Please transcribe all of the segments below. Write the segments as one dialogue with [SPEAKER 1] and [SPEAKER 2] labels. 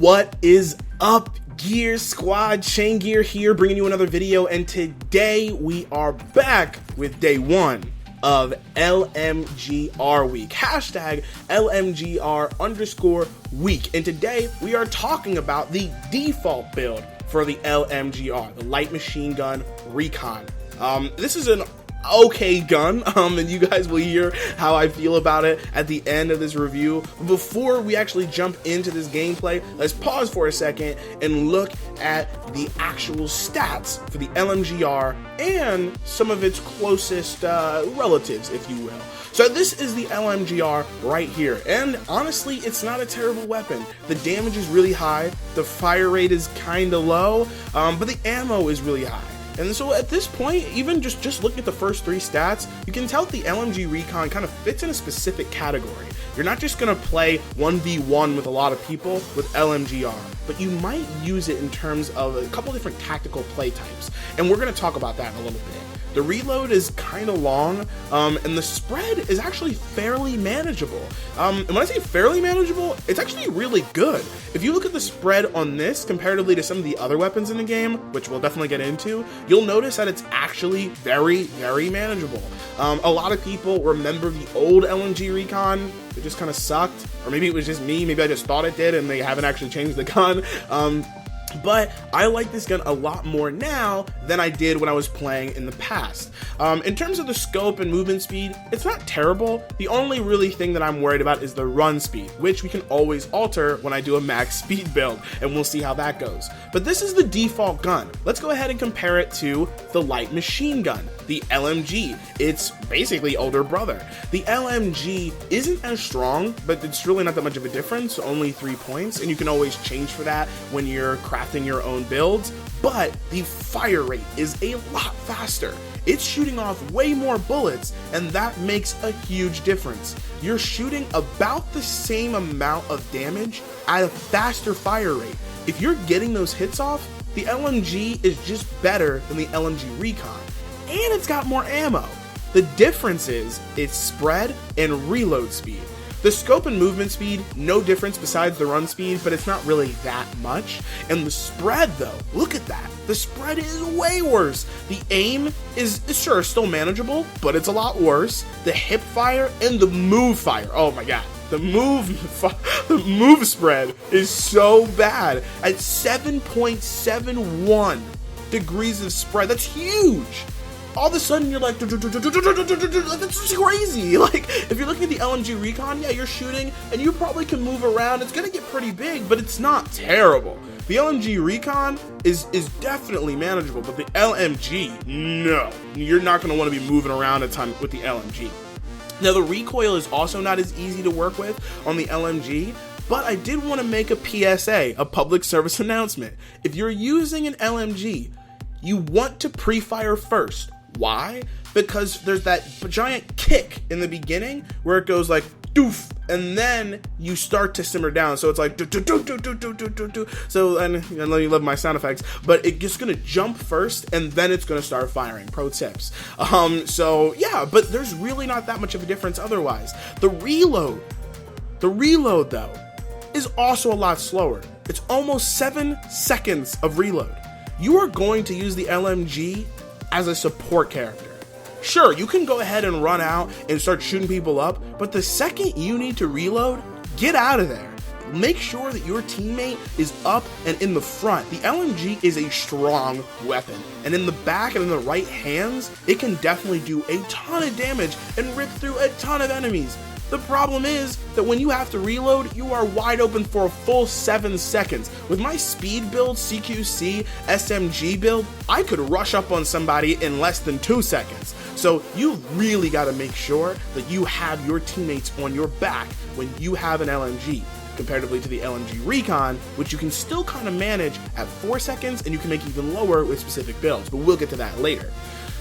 [SPEAKER 1] What is up, Gear Squad? Chain Gear here, bringing you another video, and today we are back with day one of LMGR week, hashtag LMGR_week, and today we are talking about the default build for the LMGR, the Light Machine Gun Recon. This is an okay gun, and you guys will hear how I feel about it at the end of this review. Before we actually jump into this gameplay, let's pause for a second and look at the actual stats for the LMGR and some of its closest relatives, if you will. So this is the LMGR right here, and honestly, it's not a terrible weapon. The damage is really high, the fire rate is kind of low, but the ammo is really high. And so at this point, even just looking at the first three stats, you can tell the LMG Recon kind of fits in a specific category. You're not just going to play 1v1 with a lot of people with LMGR, but you might use it in terms of a couple different tactical play types. And we're going to talk about that in a little bit. The reload is kind of long, and the spread is actually fairly manageable. And when I say fairly manageable, it's actually really good. If you look at the spread on this comparatively to some of the other weapons in the game, which we'll definitely get into, you'll notice that it's actually very, very manageable. A lot of people remember the old LMG Recon. It just kind of sucked, or maybe it was just me, maybe I just thought it did and they haven't actually changed the gun. But I like this gun a lot more now than I did when I was playing in the past. In terms of the scope and movement speed, it's not terrible. The only really thing that I'm worried about is the run speed, which we can always alter when I do a max speed build, and we'll see how that goes. But this is the default gun. Let's go ahead and compare it to the Light Machine Gun, the LMG. It's basically older brother. The LMG isn't as strong, but it's really not that much of a difference, only 3 points, and you can always change for that when you're crafting your own builds, but the fire rate is a lot faster. It's shooting off way more bullets, and that makes a huge difference. You're shooting about the same amount of damage at a faster fire rate. If you're getting those hits off, the LMG is just better than the LMG Recon, and it's got more ammo. The difference is its spread and reload speed. The scope and movement speed, no difference besides the run speed, but it's not really that much. And the spread though, look at that. The spread is way worse. The aim is sure still manageable, but it's a lot worse. The hip fire and the move fire, oh my god. The move spread is so bad at 7.71 degrees of spread. That's huge. All of a sudden you're like, that's crazy. Like, if you're looking at the LMG Recon, yeah, you're shooting and you probably can move around. It's gonna get pretty big, but it's not terrible. The LMG Recon is definitely manageable, but the LMG, no. You're not gonna wanna be moving around a ton with the LMG. Now, the recoil is also not as easy to work with on the LMG, but I did wanna make a PSA, a public service announcement. If you're using an LMG, you want to pre-fire first. Why? Because there's that giant kick in the beginning where it goes like doof, and then you start to simmer down. So it's like do do do do do do do do do. So, and I know you love my sound effects, but it's just gonna jump first and then it's gonna start firing. Pro tips. So yeah, but there's really not that much of a difference otherwise. The reload though is also a lot slower. It's almost 7 seconds of reload. You are going to use the LMG as a support character. Sure, you can go ahead and run out and start shooting people up, but the second you need to reload, get out of there. Make sure that your teammate is up and in the front. The LMG is a strong weapon, and in the back and in the right hands, it can definitely do a ton of damage and rip through a ton of enemies. The problem is that when you have to reload, you are wide open for a full 7 seconds. With my speed build, CQC, SMG build, I could rush up on somebody in less than 2 seconds. So you really gotta make sure that you have your teammates on your back when you have an LMG, comparatively to the LMG Recon, which you can still kind of manage at 4 seconds, and you can make even lower with specific builds, but we'll get to that later.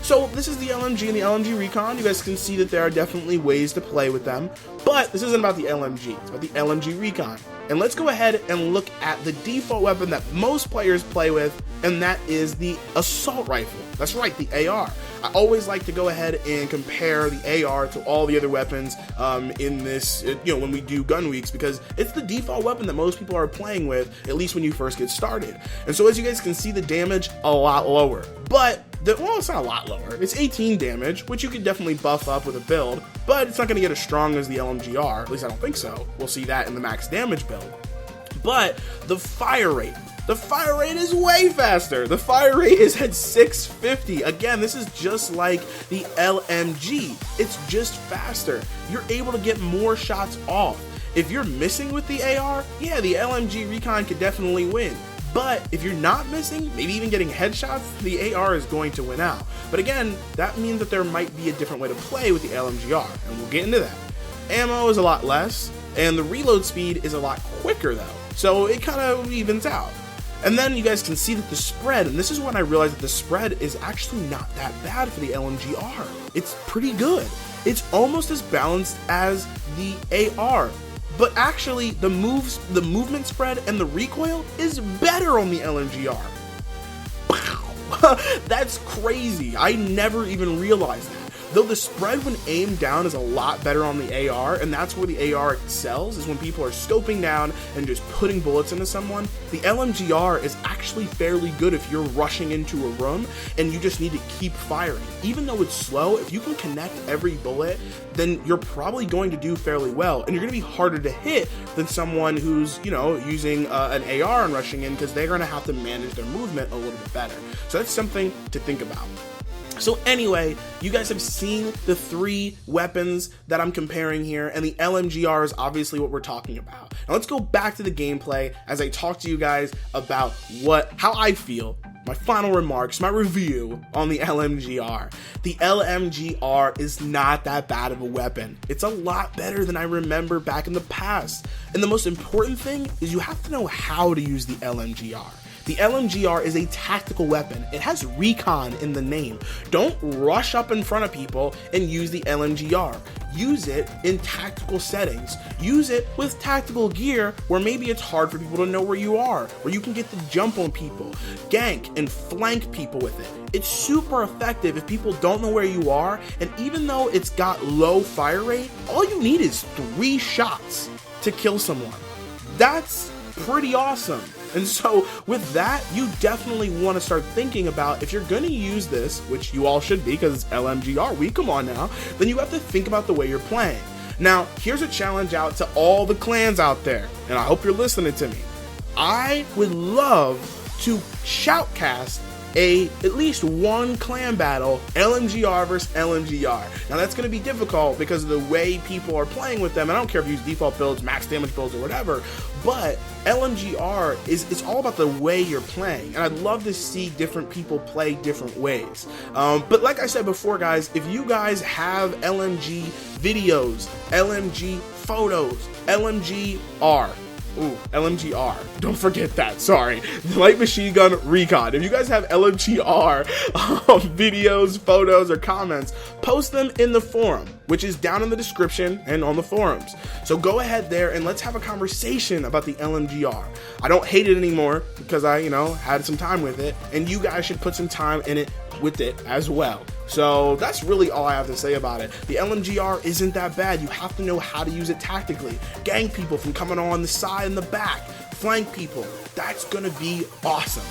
[SPEAKER 1] So this is the LMG and the LMG Recon. You guys can see that there are definitely ways to play with them, but this isn't about the LMG, it's about the LMG Recon. And let's go ahead and look at the default weapon that most players play with, and that is the assault rifle. That's right, the AR. I always like to go ahead and compare the AR to all the other weapons in this, when we do gun weeks, because it's the default weapon that most people are playing with, at least when you first get started. And so as you guys can see, the damage a lot lower, but well, it's not a lot lower. It's 18 damage, which you could definitely buff up with a build, but it's not going to get as strong as the LMGR. At least I don't think so. We'll see that in the max damage build. But the fire rate is way faster. The fire rate is at 650. Again, this is just like the LMG. It's just faster. You're able to get more shots off. If you're missing with the AR, yeah, the LMG Recon could definitely win. But if you're not missing, maybe even getting headshots, the AR is going to win out. But again, that means that there might be a different way to play with the LMGR, and we'll get into that. Ammo is a lot less, and the reload speed is a lot quicker though, so it kind of evens out. And then you guys can see that the spread, and this is when I realized that the spread is actually not that bad for the LMGR. It's pretty good. It's almost as balanced as the AR. But actually, the movement spread and the recoil is better on the LMGR. Wow, that's crazy. I never even realized that. Though the spread when aimed down is a lot better on the AR, and that's where the AR excels, is when people are scoping down and just putting bullets into someone. The LMGR is actually fairly good if you're rushing into a room and you just need to keep firing. Even though it's slow, if you can connect every bullet, then you're probably going to do fairly well, and you're going to be harder to hit than someone who's, using an AR and rushing in, because they're going to have to manage their movement a little bit better. So that's something to think about. So anyway, you guys have seen the three weapons that I'm comparing here, and the LMGR is obviously what we're talking about. Now let's go back to the gameplay as I talk to you guys about how I feel, my final remarks, my review on the LMGR. The LMGR is not that bad of a weapon. It's a lot better than I remember back in the past. And the most important thing is you have to know how to use the LMGR. The LMGR is a tactical weapon. It has recon in the name. Don't rush up in front of people and use the LMGR. Use it in tactical settings. Use it with tactical gear where maybe it's hard for people to know where you are, where you can get the jump on people, gank and flank people with it. It's super effective if people don't know where you are, and even though it's got low fire rate, all you need is 3 shots to kill someone. That's pretty awesome. And so with that, you definitely want to start thinking about, if you're going to use this, which you all should be because it's LMGR week, come on now, then you have to think about the way you're playing. Now, here's a challenge out to all the clans out there, and I hope you're listening to me. I would love to shoutcast at least one clan battle, LMGR versus LMGR. Now that's going to be difficult because of the way people are playing with them. I don't care if you use default builds, max damage builds, or whatever, but LMGR it's all about the way you're playing, and I'd love to see different people play different ways. But like I said before, guys, if you guys have LMG videos, LMG photos, LMGR, LMGR. Don't forget that. Sorry. The Light Machine Gun Recon. If you guys have LMGR videos, photos, or comments, post them in the forum, which is down in the description and on the forums. So go ahead there and let's have a conversation about the LMGR. I don't hate it anymore because I, had some time with it, and you guys should put some time in it with it as well. So that's really all I have to say about it. The LMGR isn't that bad. You have to know how to use it tactically. Gang people from coming on the side and the back. Flank people. That's gonna be awesome.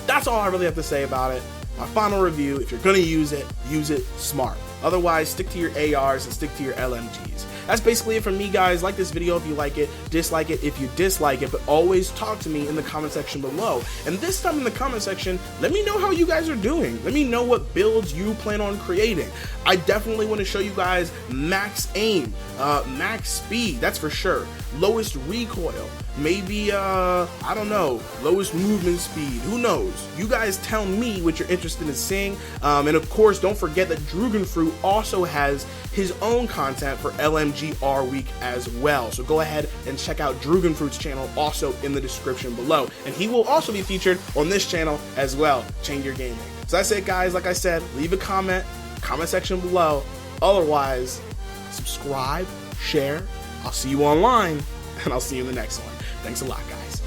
[SPEAKER 1] That's all I really have to say about it. My final review, if you're gonna use it smart. Otherwise, stick to your ARs and stick to your LMGs. That's basically it from me, guys. Like this video if you like it, dislike it if you dislike it, but always talk to me in the comment section below. And this time in the comment section, let me know how you guys are doing. Let me know what builds you plan on creating. I definitely want to show you guys max aim, max speed, that's for sure, lowest recoil, maybe, I don't know, lowest movement speed, who knows? You guys tell me what you're interested in seeing, and of course, don't forget that Drugenfruit also has his own content for LMGR week as well, so go ahead and check out Drugenfruit's channel also in the description below, and he will also be featured on this channel as well, Change Your Gaming. So that's it, guys. Like I said, leave a comment section below. Otherwise, subscribe, share. I'll see you online, and I'll see you in the next one. Thanks a lot, guys.